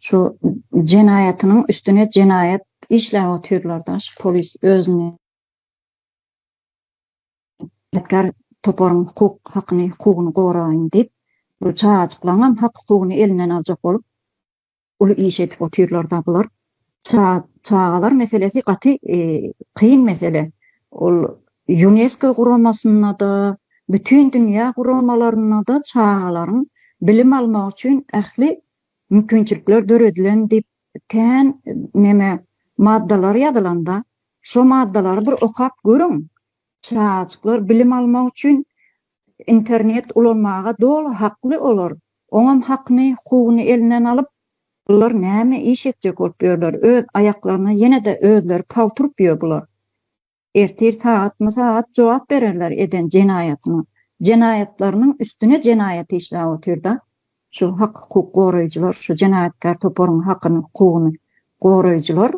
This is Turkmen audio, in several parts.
Şu jenayatynyň üstüne jenayat işläp otyrlarda polis özüni etkar toporun hukugyny goraýyn diýip bu çağaçyklaryň hak hukugyny elinden aljak bolup uly iş edip otyrlarda bular. Çağalar meselesi gaty kıyın mesele. Ol UNESCO guramasyna da, bütün dünýä guramalaryna da çağalaryň bilim almak üçin ähli mümkinçilikler döredilen diýip tän neme maddalar ýazylanda, şo maddalary bir okap görüň. Çağaçyklar bilim almak üçin internet ulanmaga dolu hakly olar. Oňam hakyny, hukugyny elinden alyp bular näme iş etjek bolup ýörler. Öz aýaklaryna ýene de özleri paltyryp ýör bular. Ertir saat jogap bererler eden jenayatyny. Jenayatlarynyň üstüne jenayat işläp otyrda. Şu hak hukuk goraýjylar, şu jenayatkar toporuň hakyny, hukugyny goraýjylar,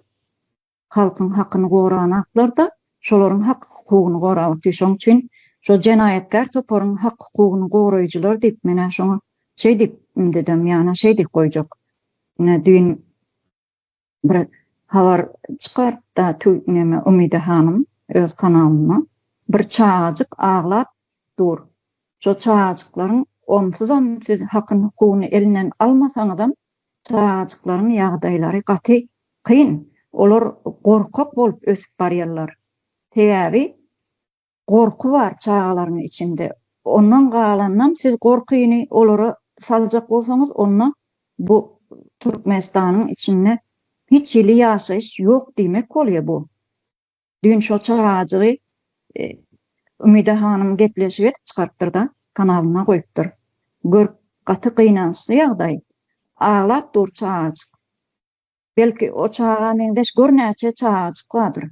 halkyň hakyny goranaklar da şolaryň hak hukugyny gorap otyrşoň üçin şu jenayatkar toporuň hak hukugyny goraýjylar diýip mene şoňa şey diýip dedim, ýa-ni şey diýip goýjak. Dün bir habar çykartda neme Umide hanım öz kanalyna bir çağaçyk aglap dur. Şo çağaçyklaryň siz hakyny hukugyny elinden almasaňyzam çağaçyklaryň ýagdaýlary gaty kıyın. Olar gorkak bolup ösüp barýarlar. Täbi gorku var çağalaryň içinde. Ondan galandan siz gorkyny olara saljak bolsaňyz onna bu Türkmenistanyň içinde hiç ýyly ýaşaýyş ýok diýmek bolýar bu. Dün şo çağaçygy Umide hanım gepleşip çykartdyrda, kanalyna goýupdyr. Gör gaty kynançly ýagdaý. Aglap dur çağaçyk. Belki o çağa meňdeş görnäçe çağaçyk bardyr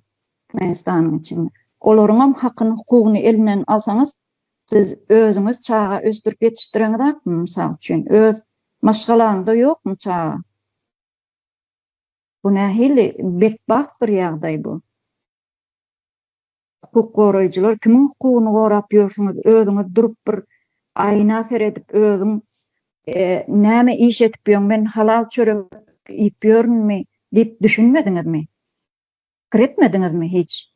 Türkmenistanyň içinde. Olaryň hakyny, hukugyny elinden alsaňyz, siz özüňiz çağa ösdürip ýetişdireňizde, mysal üçin öz maşgalaňyzda ýokmy çağa? Bu nähili betbaht bir ýagdaý bu. Hukuk goraýjylar kimiň hukugyny gorap ýörsiňiz, özüňiz durup bir aýna seredip özüň näme iş etip ýön, men halal çörek ýyp ýörünmi diýip düşünmediňizmi? Kiretmediňizmi hiç?